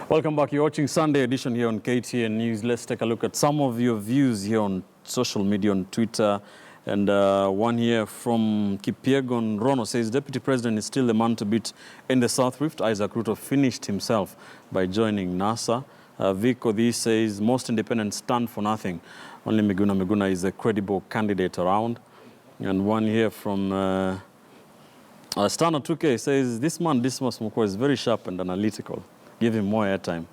Welcome back. You're watching Sunday edition here on KTN News. Let's take a look at some of your views here on social media, on Twitter. And one here from Kipiegon Rono says, Deputy President is still the man to beat in the South Rift. Isaac Ruto finished himself by joining NASA. Vico D says, most independents stand for nothing. Only Miguna is a credible candidate around. And one here from Stana 2K says, this man, Dismas Moko, is very sharp and analytical. Give him more airtime.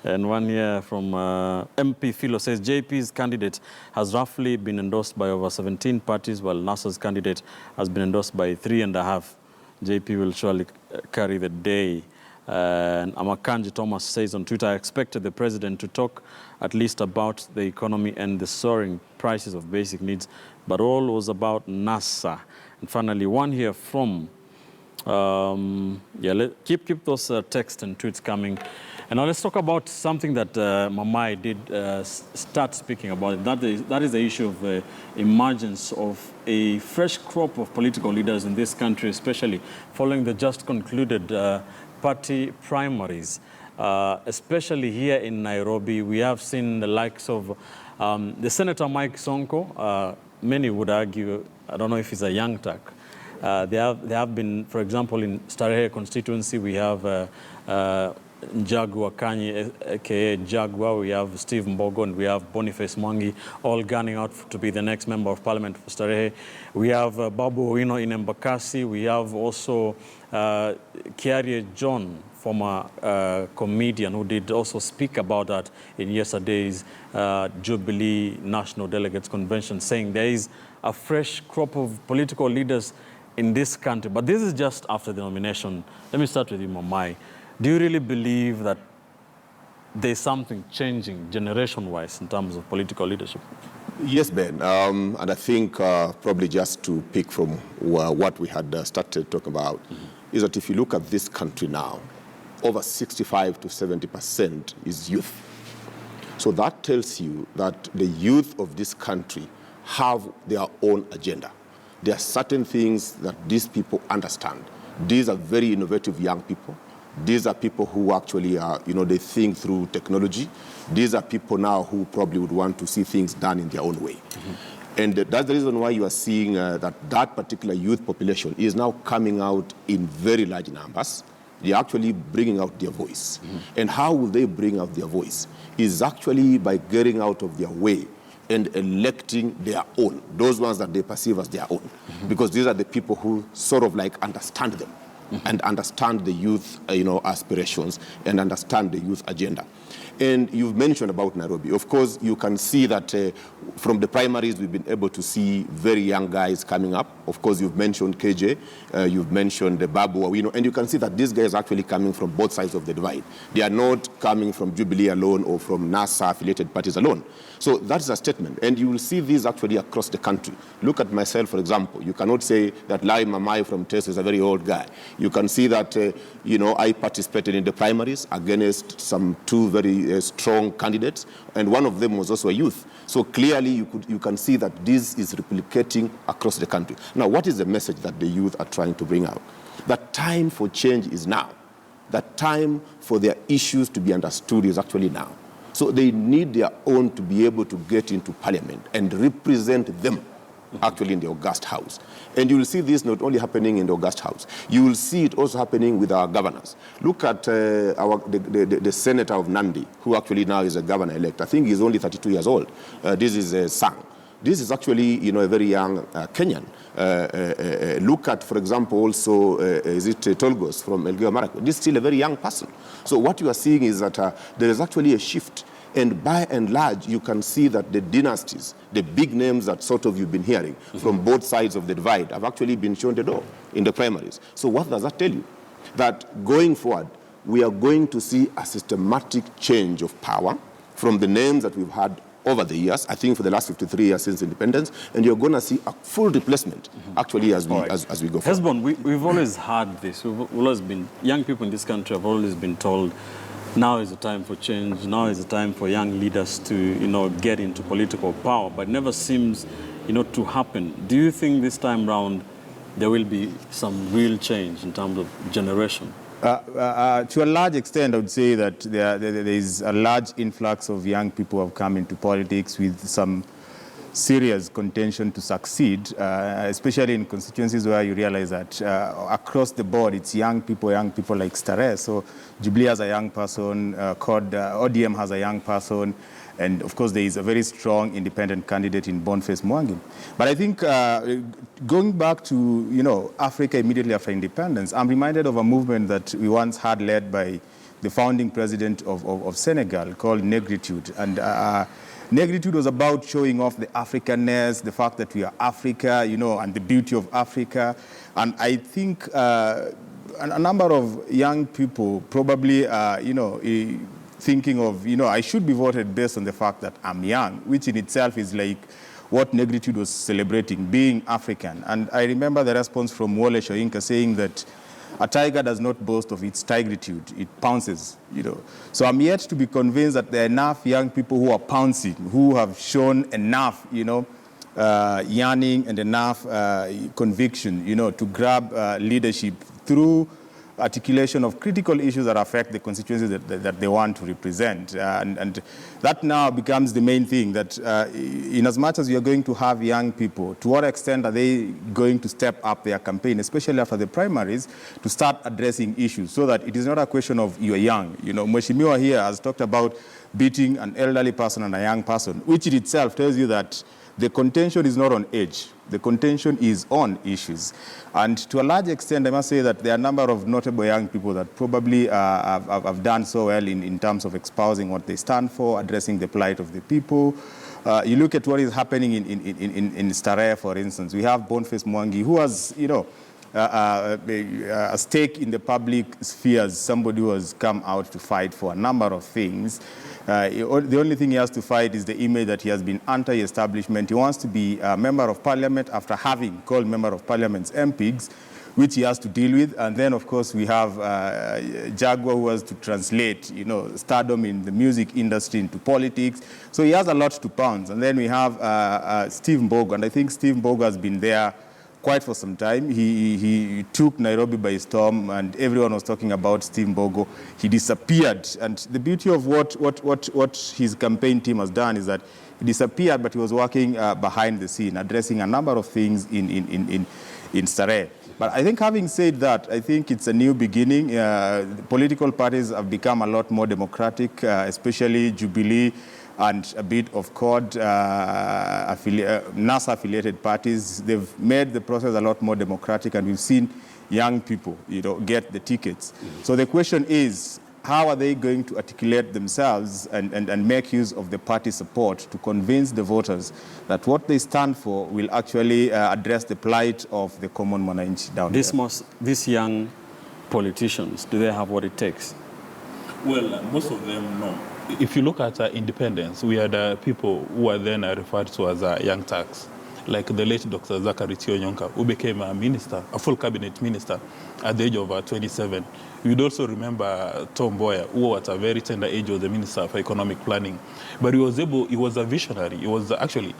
And one here from MP Philo says, JP's candidate has roughly been endorsed by over 17 parties, while NASA's candidate has been endorsed by 3.5. JP will surely carry the day. And Amakanji Thomas says on Twitter, I expected the president to talk at least about the economy and the soaring prices of basic needs, but all was about NASA. And finally, one here from keep those texts and tweets coming. And now let's talk about something that Mamai did start speaking about. That is the issue of the emergence of a fresh crop of political leaders in this country, especially following the just concluded party primaries. Especially here in Nairobi, we have seen the likes of the Senator Mike Sonko. Many would argue, I don't know if he's a young tack. They have been, for example, in Starehe constituency, we have Njagua Kanyi, aka Jagua, we have Steve Mbogo, and we have Boniface Mwangi, all gunning out to be the next member of parliament for Starehe. We have Babu Owino in Embakasi. We have also Kiarie John, former comedian, who did also speak about that in yesterday's Jubilee National Delegates Convention, saying there is a fresh crop of political leaders in this country. But this is just after the nomination. Let me start with you, Mamai. Do you really believe that there's something changing generation-wise in terms of political leadership? Yes, Ben. And I think probably just to pick from what we had started talking about, is that if you look at this country now, over 65 to 70% is youth. So that tells you that the youth of this country have their own agenda. There are certain things that these people understand. These are very innovative young people. These are people who actually are, they think through technology. These are people now who probably would want to see things done in their own way. And that's the reason why you are seeing that particular youth population is now coming out in very large numbers. They're actually bringing out their voice. And how will they bring out their voice? Is actually by getting out of their way and electing their own, those ones that they perceive as their own. Because these are the people who sort of like understand them and understand the youth aspirations and understand the youth agenda. And you've mentioned about Nairobi. Of course, you can see that from the primaries, we've been able to see very young guys coming up. Of course, you've mentioned KJ, you've mentioned the Babu Owino, and you can see that these guys are actually coming from both sides of the divide. They are not coming from Jubilee alone or from NASA-affiliated parties alone. So that's a statement, and you will see these actually across the country. Look at myself, for example. You cannot say that Lai Mamai from Teso is a very old guy. You can see that, I participated in the primaries against some two very strong candidates, and one of them was also a youth. So clearly you can see that this is replicating across the country. Now, what is the message that the youth are trying to bring out? That time for change is now. That time for their issues to be understood is actually now. So they need their own to be able to get into parliament and represent them actually in the August House. And you will see this not only happening in the August House, you will see it also happening with our governors. Look at the senator of Nandi, who actually now is a governor-elect. I think he's only 32 years old. This is Sang. This is actually, a very young Kenyan. Look at, for example, also, is it Tolgos from Elgeyo Marakwet? This is still a very young person. So what you are seeing is that there is actually a shift. And by and large, you can see that the dynasties, the big names that sort of you've been hearing from both sides of the divide have actually been shown the door in the primaries. So what does that tell you? That going forward, we are going to see a systematic change of power from the names that we've had over the years, I think for the last 53 years since independence, and you're going to see a full replacement actually as we go forward. Hesbon, we've always had this. We've always been, young people in this country have always been told, now is the time for change, now is the time for young leaders to, get into political power, but it never seems, to happen. Do you think this time round there will be some real change in terms of generation? To a large extent, I would say that there is a large influx of young people who have come into politics with some serious contention to succeed, especially in constituencies where you realize that across the board, it's young people like Starehe. So Jubilee has a young person, ODM has a young person, and of course there is a very strong independent candidate in Boniface Mwangi. But I think going back to Africa immediately after independence, I'm reminded of a movement that we once had led by the founding president of Senegal called Negritude. And Negritude was about showing off the Africanness, the fact that we are Africa, and the beauty of Africa. And I think a number of young people probably, thinking of, I should be voted based on the fact that I'm young, which in itself is like what Negritude was celebrating, being African. And I remember the response from Wole Soyinka saying that a tiger does not boast of its tigritude, it pounces, So I'm yet to be convinced that there are enough young people who are pouncing, who have shown enough, yearning and enough conviction, to grab leadership through articulation of critical issues that affect the constituencies that they want to represent. And that now becomes the main thing, that in as much as you're going to have young people, to what extent are they going to step up their campaign, especially after the primaries, to start addressing issues so that it is not a question of you're young. Mheshimiwa here has talked about beating an elderly person and a young person, which in itself tells you that the contention is not on age. The contention is on issues. And to a large extent, I must say that there are a number of notable young people that probably have done so well in terms of espousing what they stand for, addressing the plight of the people. You look at what is happening in Starehe, for instance. We have Boniface Mwangi, who has, a stake in the public spheres, somebody who has come out to fight for a number of things. The only thing he has to fight is the image that he has been anti-establishment. He wants to be a member of parliament after having called member of parliament's MPs, which he has to deal with. And then, of course, we have Jaguar, who has to translate, stardom in the music industry into politics. So he has a lot to pounce. And then we have Steve Mbogo, and I think Steve Mbogo has been there quite for some time. He took Nairobi by storm, and everyone was talking about Steve Mbogo. He disappeared, and the beauty of what his campaign team has done is that he disappeared, but he was working behind the scene, addressing a number of things in Starehe. But I think, having said that, I think it's a new beginning. The political parties have become a lot more democratic, especially Jubilee and a bit of CORD, NASA-affiliated parties. They've made the process a lot more democratic, and we've seen young people, get the tickets. So the question is, how are they going to articulate themselves and make use of the party support to convince the voters that what they stand for will actually address the plight of the common mwananchi down there? These young politicians, do they have what it takes? Well, most of them, no. If you look at independence, we had people who were then referred to as young Turks, like the late Dr. Zachary Tionyonka, who became a minister, a full cabinet minister, at the age of 27. You'd also remember Tom Mboya, who at a very tender age was the Minister for Economic Planning. But he was a visionary. He was actually,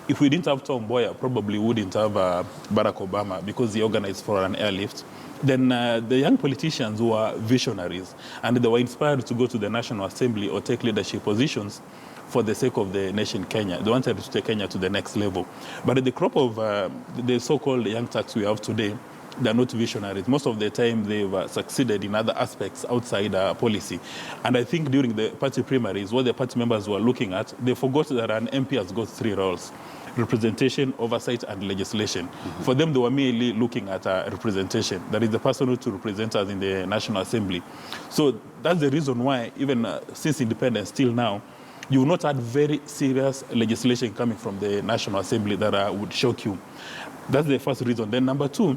if we didn't have Tom Mboya, probably wouldn't have Barack Obama, because he organized for an airlift. Then the young politicians were visionaries, and they were inspired to go to the National Assembly or take leadership positions for the sake of the nation Kenya. They wanted to take Kenya to the next level. But the crop of the so-called young Turks we have today, they're not visionaries. Most of the time, they've succeeded in other aspects outside policy. And I think during the party primaries, what the party members were looking at, they forgot that an MP has got 3 roles: representation, oversight, and legislation. For them, they were merely looking at representation. That is the person who to represent us in the National Assembly. So that's the reason why, even since independence till now, you will not had very serious legislation coming from the National Assembly that would shock you. That's the first reason. Then number 2,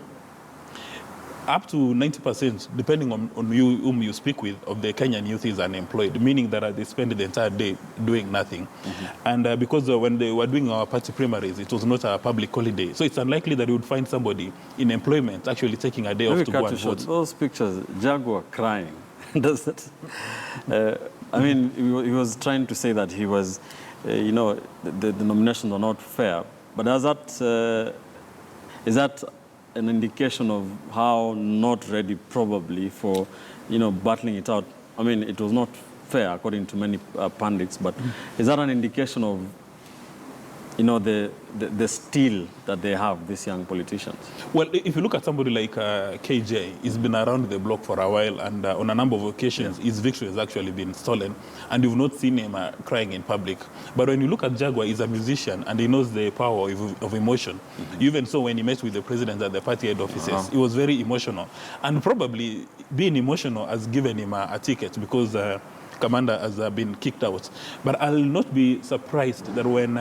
up to 90%, depending on whom you speak with, of the Kenyan youth is unemployed, meaning that they spend the entire day doing nothing. And because when they were doing our party primaries, it was not a public holiday. So it's unlikely that you would find somebody in employment actually taking a day off to go and vote. Those pictures, Jaguar crying, does that? I mean, he was trying to say that he was, the nominations were not fair. But is that an indication of how not ready probably for, battling it out? I mean, it was not fair according to many pundits, but is that an indication of, the steel that they have, these young politicians? Well, if you look at somebody like KJ, he's been around the block for a while, and on a number of occasions, his victory has actually been stolen, and you've not seen him crying in public. But when you look at Jaguar, he's a musician, and he knows the power of emotion. You even saw when he met with the president at the party head offices, he was very emotional. And probably being emotional has given him a ticket, because Commander has been kicked out. But I'll not be surprised that when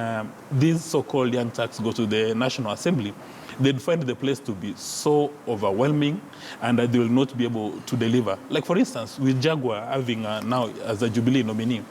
these so-called young Turks go to the National Assembly, they'd find the place to be so overwhelming and that they will not be able to deliver. Like, for instance, with Jaguar having now as a Jubilee nominee,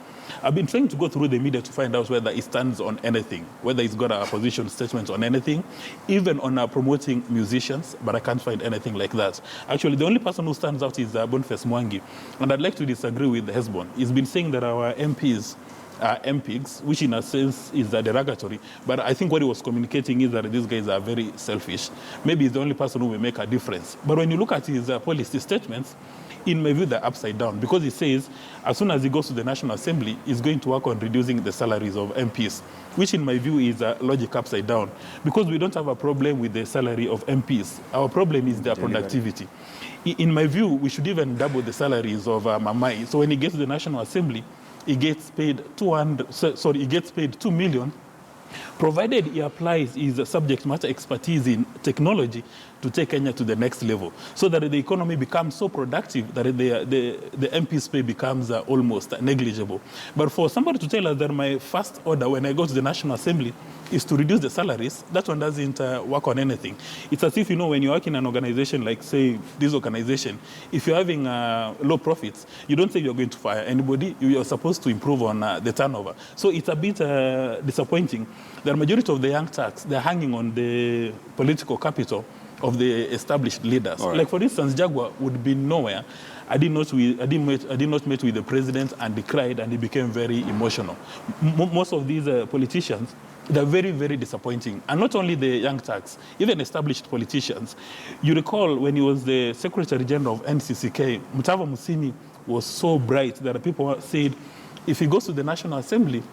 I've been trying to go through the media to find out whether he stands on anything, whether he's got a position statement on anything, even on promoting musicians, but I can't find anything like that. Actually, the only person who stands out is Boniface Mwangi, and I'd like to disagree with Hesbon. He's been saying that our MPs are MPs, which in a sense is derogatory, but I think what he was communicating is that these guys are very selfish. Maybe he's the only person who will make a difference. But when you look at his policy statements, in my view, they're upside down, because he says as soon as he goes to the National Assembly, he's going to work on reducing the salaries of MPs, which in my view is logic upside down, because we don't have a problem with the salary of MPs. Our problem is their productivity. In my view, we should even double the salaries of Mamai. So when he gets to the National Assembly, he gets paid 2 million, provided he applies his subject matter expertise in technology to take Kenya to the next level, so that the economy becomes so productive that the MP's pay becomes almost negligible. But for somebody to tell us that my first order when I go to the National Assembly is to reduce the salaries, that one doesn't work on anything. It's as if, when you work in an organization like, say, this organization, if you're having low profits, you don't say you're going to fire anybody. You're supposed to improve on the turnover. So it's a bit disappointing that the majority of the young Turks, they're hanging on the political capital of the established leaders. Right. Like, for instance, Jaguar would be nowhere. I did not meet with the president, and he cried, and he became very emotional. Most of these politicians, they're very, very disappointing. And not only the young Turks, even established politicians. You recall when he was the Secretary General of NCCK, Mutava Musini was so bright that people said, if he goes to the National Assembly,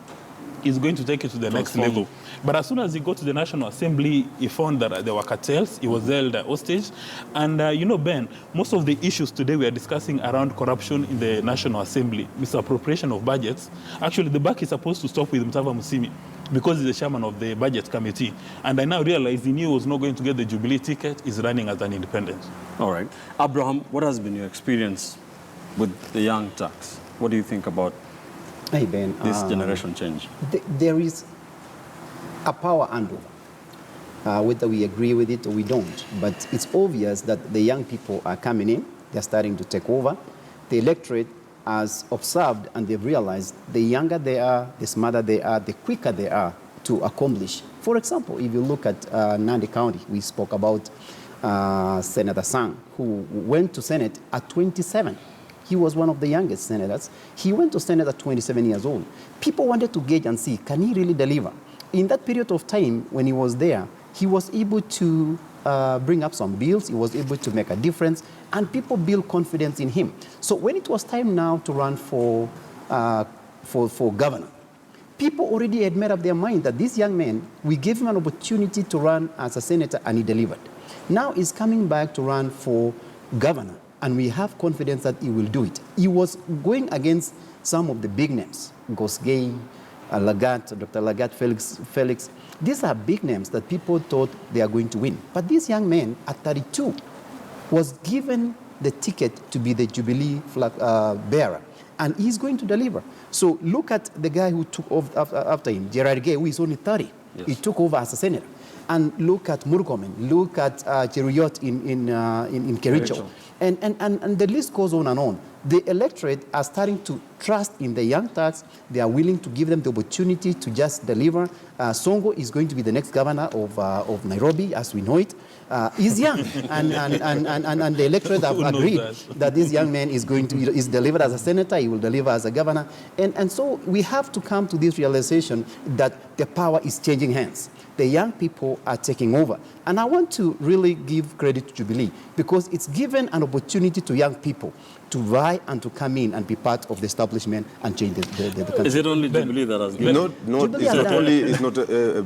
he's going to take it to the next level. But as soon as he got to the National Assembly, he found that there were cartels. He was held hostage. And, Ben, most of the issues today we are discussing around corruption in the National Assembly, misappropriation of budgets, actually the buck is supposed to stop with Mutava Musimi, because he's the chairman of the budget committee. And I now realize he knew he was not going to get the Jubilee ticket. He's running as an independent. All right. Abraham, what has been your experience with the young Turks? What do you think about this generation change? There is a power handover, whether we agree with it or we don't. But it's obvious that the young people are coming in. They're starting to take over. The electorate has observed, and they've realized the younger they are, the smarter they are, the quicker they are to accomplish. For example, if you look at Nandi County, we spoke about Senator Sang, who went to Senate at 27. He was one of the youngest senators. He went to Senate at 27 years old. People wanted to gauge and see, can he really deliver? In that period of time when he was there, he was able to bring up some bills. He was able to make a difference, and people built confidence in him. So when it was time now to run for governor, people already had made up their mind that this young man, we gave him an opportunity to run as a senator, and he delivered. Now he's coming back to run for governor, and we have confidence that he will do it. He was going against some of the big names, Gosgei, Lagat, Dr. Lagat, Felix. These are big names that people thought they are going to win. But this young man at 32 was given the ticket to be the Jubilee flag bearer, and he's going to deliver. So look at the guy who took over after him, Gerard Gay, who is only 30. Yes. He took over as a senator. And look at Murkomen, look at Cheruyot in Kericho. And the list goes on and on. The electorate are starting to trust in the young Turks. They are willing to give them the opportunity to just deliver. Songo is going to be the next governor of Nairobi, as we know it. He's young, and the electorate have agreed that this young man is going to is delivered as a senator. He will deliver as a governor, and so we have to come to this realization that the power is changing hands. The young people are taking over. And I want to really give credit to Jubilee because it's given an opportunity to young people to vie and to come in and be part of the establishment and change the country. Is it only Jubilee that has given?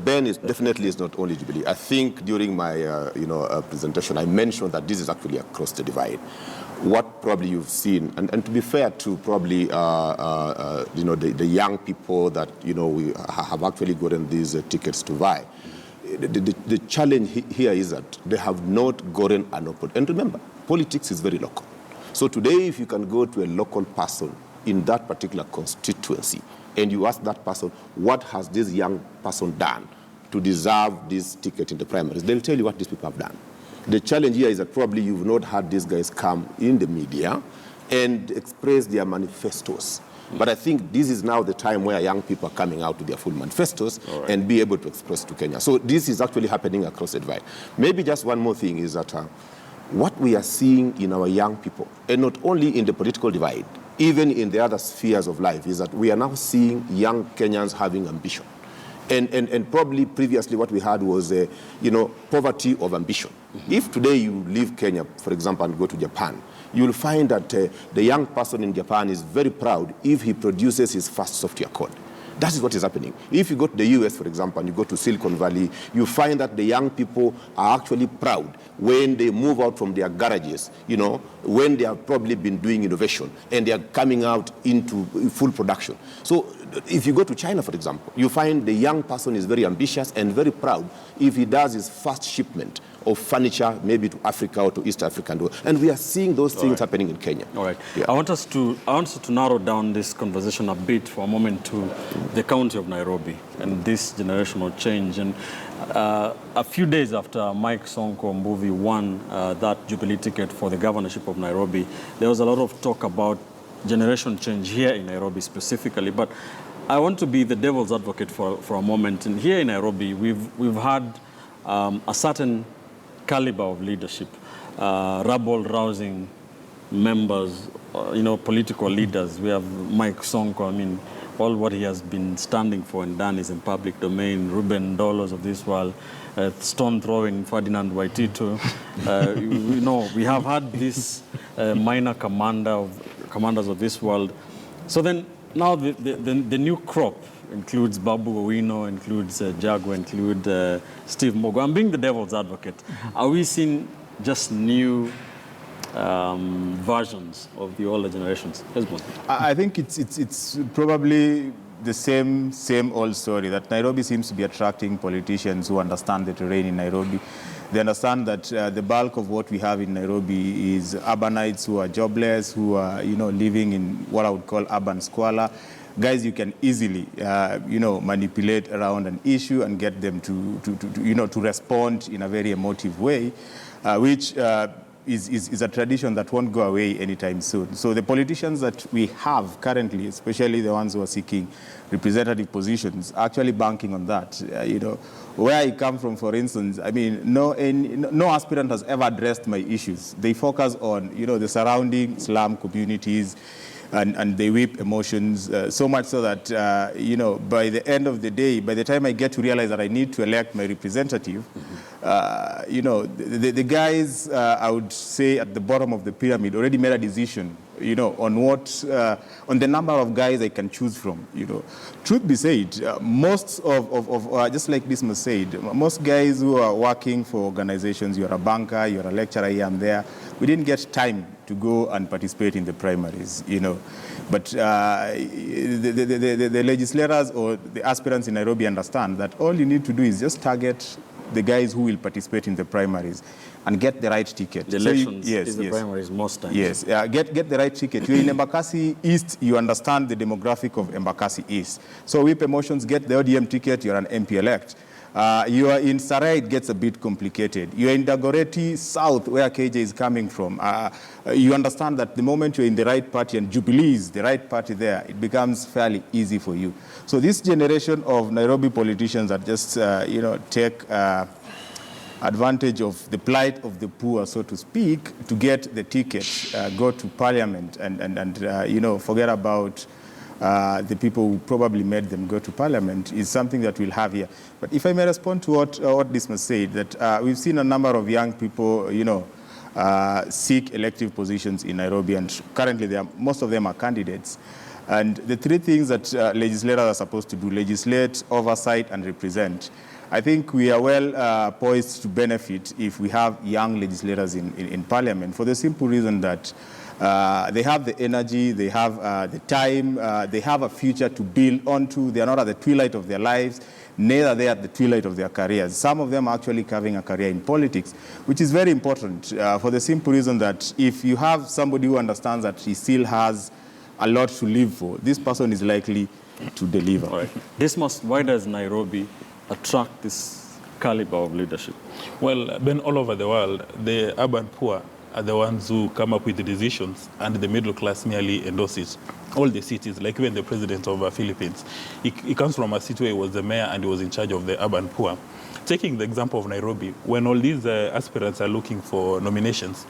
Ben is definitely is not only Jubilee. I think during my presentation I mentioned that this is actually across the divide. What probably you've seen, and to be fair to probably the young people that we have actually gotten these tickets to vie. The challenge here is that they have not gotten an opportunity. And remember, politics is very local. So today, if you can go to a local person in that particular constituency and you ask that person, what has this young person done to deserve this ticket in the primaries, they'll tell you what these people have done. The challenge here is that probably you've not had these guys come in the media and express their manifestos. But I think this is now the time where young people are coming out with their full manifestos and be able to express to Kenya. So this is actually happening across the divide. Maybe just one more thing is that what we are seeing in our young people, and not only in the political divide, even in the other spheres of life, is that we are now seeing young Kenyans having ambition. And probably previously what we had was, poverty of ambition. Mm-hmm. If today you leave Kenya, for example, and go to Japan, you'll find that the young person in Japan is very proud if he produces his first software code. That is what is happening. If you go to the US, for example, and you go to Silicon Valley, you find that the young people are actually proud when they move out from their garages, when they have probably been doing innovation and they are coming out into full production. So if you go to China, for example, you find the young person is very ambitious and very proud if he does his first shipment of furniture, maybe to Africa or to East Africa. And we are seeing those things happening in Kenya. All right. Yeah. I want us to narrow down this conversation a bit for a moment to the county of Nairobi and this generational change. And a few days after Mike Sonko Mbuvi won that Jubilee ticket for the governorship of Nairobi, there was a lot of talk about generation change here in Nairobi specifically. But I want to be the devil's advocate for a moment. And here in Nairobi, we've had a certain caliber of leadership, rabble-rousing members, political leaders. We have Mike Sonko. All what he has been standing for and done is in public domain. Ruben Dolos of this world, stone-throwing Ferdinand Waititu. We have had this minor commanders of this world. So then now the new crop includes Babu Owino, includes Jaguar, includes Steve Mbogo. I'm being the devil's advocate. Are we seeing just new versions of the older generations? I think it's probably the same old story, that Nairobi seems to be attracting politicians who understand the terrain in Nairobi. They understand that the bulk of what we have in Nairobi is urbanites who are jobless, who are living in what I would call urban squalor. Guys you can easily manipulate around an issue and get them to respond in a very emotive way, which is a tradition that won't go away anytime soon. So the politicians that we have currently, especially the ones who are seeking representative positions, are actually banking on that. Where I come from, for instance, no aspirant has ever addressed my issues. They focus on the surrounding slum communities, and they whip emotions, so much so that, by the end of the day, by the time I get to realize that I need to elect my representative, the guys, I would say, at the bottom of the pyramid already made a decision, on the number of guys I can choose from. Truth be said, most of just like Dismas said, most guys who are working for organizations, you're a banker, you're a lecturer here and there, we didn't get time to go and participate in the primaries, But the legislators or the aspirants in Nairobi understand that all you need to do is just target the guys who will participate in the primaries and get the right ticket. The elections is the primaries most times. Yes, get the right ticket. You're in Embakasi East, you understand the demographic of Embakasi East. So whip emotions, get the ODM ticket, you're an MP-elect. You are in Sarai, it gets a bit complicated. You are in Dagoretti South, where KJ is coming from. You understand that the moment you're in the right party and Jubilee is the right party there, it becomes fairly easy for you. So this generation of Nairobi politicians that just, take advantage of the plight of the poor, so to speak, to get the ticket, go to parliament and forget about the people who probably made them go to parliament is something that we'll have here. But if I may respond to what Dismas said, that we've seen a number of young people, seek elective positions in Nairobi, and currently most of them are candidates. And the three things that legislators are supposed to do: legislate, oversight, and represent. I think we are well poised to benefit if we have young legislators in parliament, for the simple reason that they have the energy, they have the time, they have a future to build onto. They are not at the twilight of their lives, neither are they at the twilight of their careers. Some of them are actually carving a career in politics, which is very important for the simple reason that if you have somebody who understands that he still has a lot to live for, this person is likely to deliver. All right. Why does Nairobi attract this caliber of leadership? Well, Ben, all over the world, the urban poor are the ones who come up with the decisions, and the middle class merely endorse it. All the cities, like even the president of the Philippines, he comes from a city where he was the mayor and he was in charge of the urban poor. Taking the example of Nairobi, when all these aspirants are looking for nominations,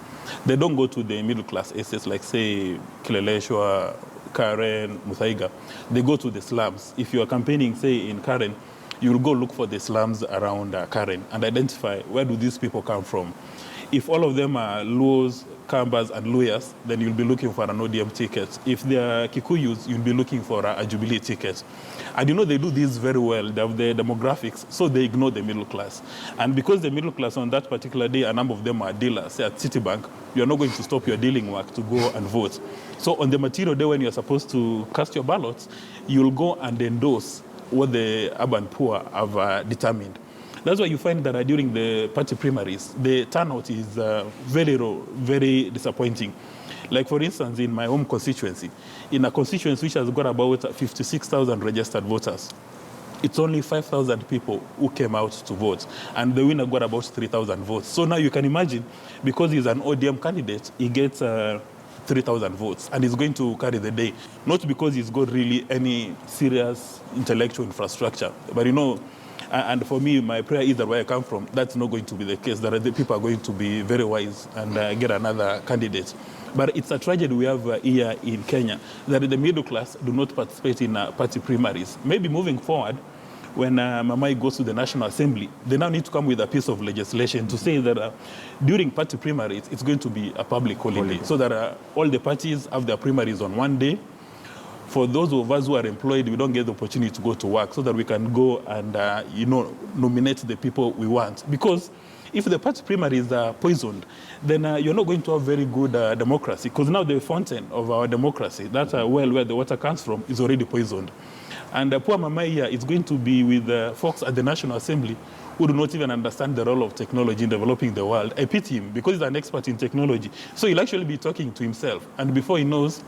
they don't go to the middle class estates like, say, Kileleshwa, Karen, Muthaiga. They go to the slums. If you are campaigning, say, in Karen, you will go look for the slums around Karen and identify where do these people come from. If all of them are Luos, Kambas, and Luyas, then you'll be looking for an ODM ticket. If they are Kikuyus, you'll be looking for a Jubilee ticket. And they do this very well. They have the demographics, so they ignore the middle class. And because the middle class on that particular day, a number of them are dealers, say at Citibank, you're not going to stop your dealing work to go and vote. So on the material day when you're supposed to cast your ballots, you'll go and endorse what the urban poor have determined. That's why you find that during the party primaries, the turnout is very low, very disappointing. Like, for instance, in my home constituency, in a constituency which has got about 56,000 registered voters, it's only 5,000 people who came out to vote, and the winner got about 3,000 votes. So now you can imagine, because he's an ODM candidate, he gets 3,000 votes, and he's going to carry the day. Not because he's got really any serious intellectual infrastructure, but and for me, my prayer is that where I come from, that's not going to be the case, that the people are going to be very wise and get another candidate. But it's a tragedy we have here in Kenya, that the middle class do not participate in party primaries. Maybe moving forward, when Mamai goes to the National Assembly, they now need to come with a piece of legislation to say that during party primaries, it's going to be a public holiday. So that all the parties have their primaries on one day. For those of us who are employed, we don't get the opportunity to go to work, so that we can go and nominate the people we want. Because if the party primaries are poisoned, then you're not going to have very good democracy. Because now the fountain of our democracy, that well where the water comes from, is already poisoned. And poor Mama here is going to be with folks at the National Assembly who do not even understand the role of technology in developing the world. I pity him because he's an expert in technology. So he'll actually be talking to himself. And before he knows,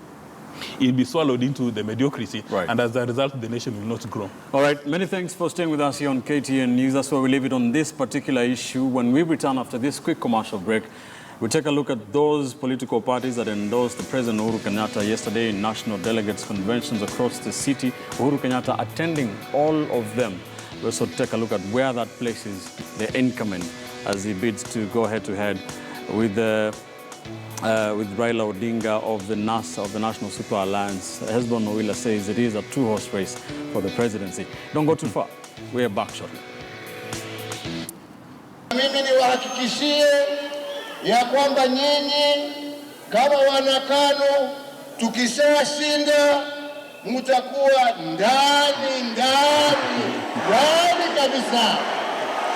he'll be swallowed into the mediocrity. Right. And as a result, the nation will not grow. All right. Many thanks for staying with us here on KTN News. That's where we leave it on this particular issue. When we return after this quick commercial break, we'll take a look at those political parties that endorsed the President Uhuru Kenyatta yesterday in national delegates conventions across the city. Uhuru Kenyatta attending all of them. We'll also take a look at where that places the incumbent as he bids to go head-to-head with Raila Odinga of the National Super Alliance. Hezbollah Owila says it is a two-horse race for the presidency. Don't go too far. We're back shortly. Mimi niwahakikishie ya kwamba nyinyi kama wanakanu tukishashinda mtakuwa ndani kabisa.